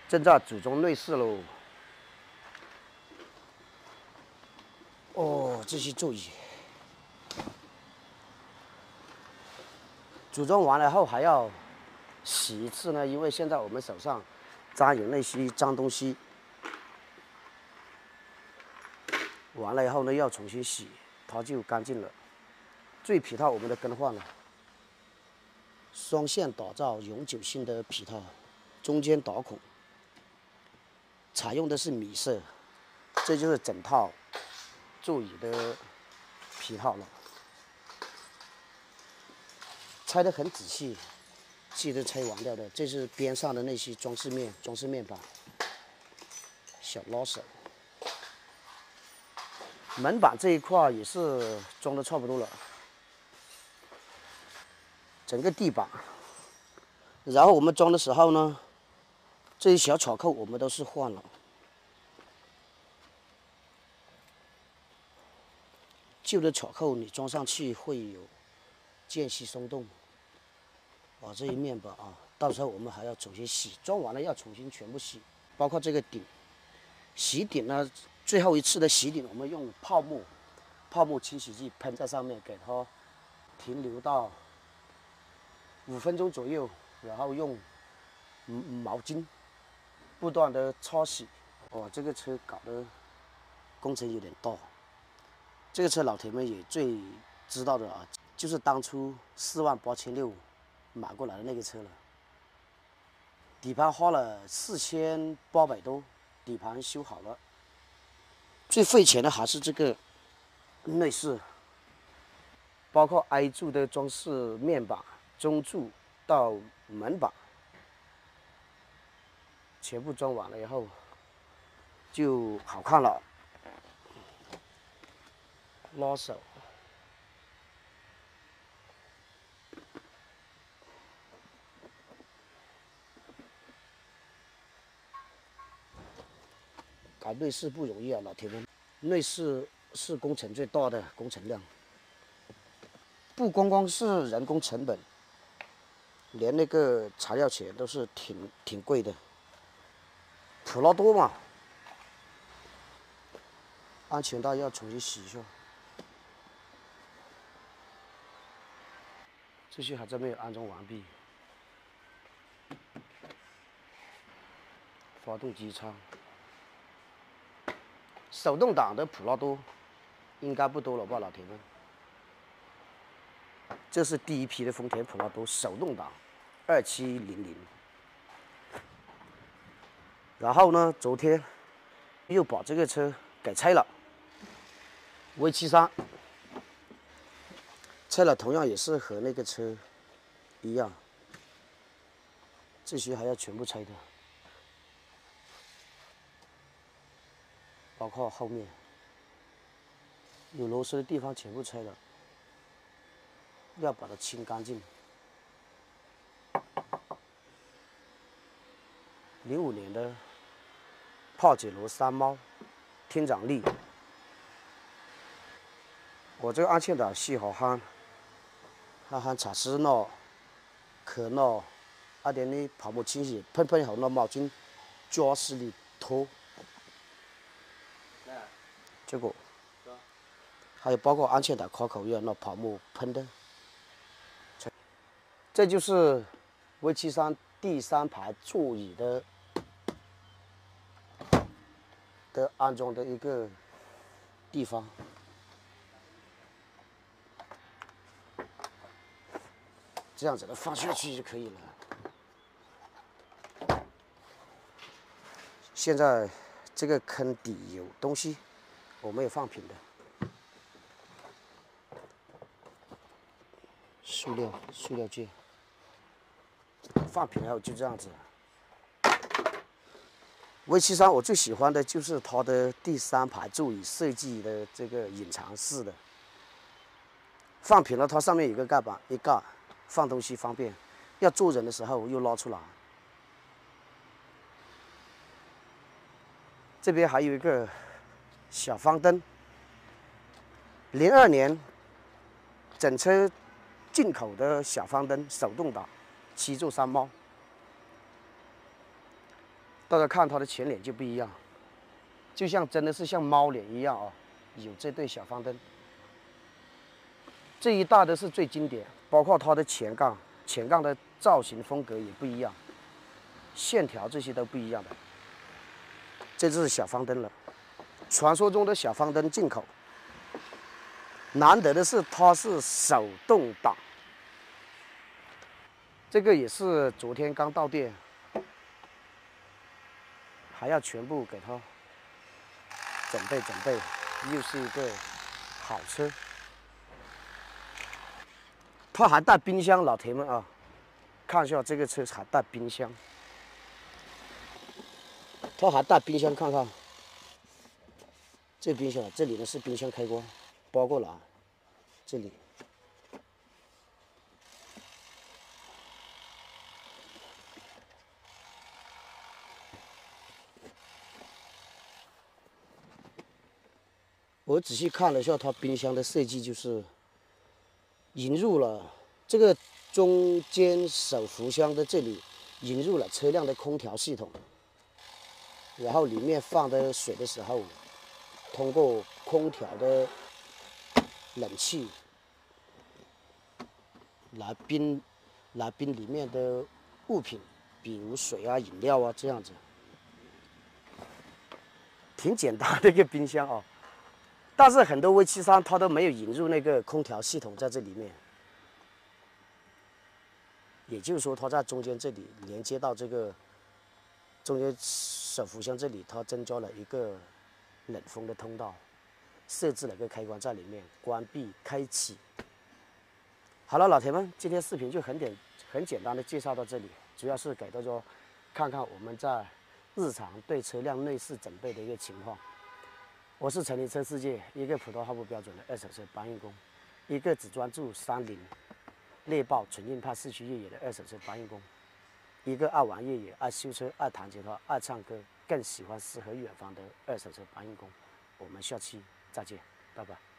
正在组装内饰喽。哦，这些座椅组装完了后还要洗一次呢，因为现在我们手上沾有那些脏东西，完了以后呢要重新洗，它就干净了。最皮套我们都更换了，双线打造永久性的皮套，中间打孔，采用的是米色，这就是整套座椅的皮套了。拆得很仔细，记得拆完掉的。这是边上的那些装饰面板，小拉手。门板这一块也是装的差不多了，整个地板。然后我们装的时候呢，这些小巧扣我们都是换了。旧的巧扣你装上去会有间隙松动。这一面板啊，到时候我们还要重新洗，装完了要重新全部洗，包括这个顶，洗顶呢，最后一次的洗顶，我们用泡沫清洗剂喷在上面，给它停留到5分钟左右，然后用毛巾不断的擦洗。这个车搞得工程有点大。这个车老铁们也最知道的啊，就是当初48600买过来的那个车了。底盘花了4800多，底盘修好了。最费钱的还是这个内饰，包括 I 柱的装饰面板、中柱到门板，全部装完了以后就好看了。拉手。搞内饰不容易啊，老铁们，内饰是工程最大的工程量，不光光是人工成本，连那个材料钱都是挺贵的。普拉多嘛，安全带要重新洗一下，这些还真没有安装完毕。发动机舱。手动挡的普拉多应该不多了吧，老铁们？这是第一批的丰田普拉多手动挡2700。然后呢，昨天又把这个车给拆了，V73拆了，同样也是和那个车一样，这些还要全部拆的。包括后面有螺丝的地方全部拆了，要把它清干净。05年的帕杰罗3猫，天掌力。我这个安全带系好夯查斯诺、可诺2.0泡沫清洗，喷好那毛巾，加湿里拖。这个，还有包括安全带卡口要那泡沫喷的。这就是V73第3排座椅的安装的一个地方。这样子的放下去就可以了。现在这个坑底有东西，我没有放平的。塑料件，放平后就这样子。V73我最喜欢的就是它的第3排座椅设计的这个隐藏式的，放平了它上面有个盖板，一盖放东西方便，要坐人的时候又拉出来。这边还有一个小方灯，02年整车进口的小方灯，手动挡，7座3猫。大家看它的前脸就不一样，就像真的是像猫脸一样啊，有这对小方灯。这一大的是最经典，包括它的前杠的造型风格也不一样，线条这些都不一样的。这就是小方灯了，传说中的小方灯进口。难得的是它是手动挡，这个也是昨天刚到店，还要全部给它准备，又是一个好车。它还带冰箱，老铁们啊，看一下这个车还带冰箱，它还带冰箱，看看这冰箱，这里呢是冰箱开关，包过来，这里。我仔细看了一下它冰箱的设计，就是引入了这个中间手扶箱的这里引入了车辆的空调系统，然后里面放的水的时候，通过空调的冷气来冰里面的物品，比如水啊、饮料啊这样子，挺简单的一个冰箱啊。但是很多V73它都没有引入那个空调系统在这里面，也就是说它在中间这里连接到这个中间手扶箱这里，它增加了一个冷风的通道，设置了个开关在里面，关闭、开启。好了，老铁们，今天视频就很简单的介绍到这里，主要是给大家看看我们在日常对车辆内饰准备的一个情况。我是成林车世界，一个普通话不标准的二手车搬运工，一个只专注30猎豹纯硬派市区越野的二手车搬运工，一个爱玩越野、爱修车、爱弹吉他、爱唱歌，更喜欢诗和远方的二手车搬运工。我们下期再见，拜拜。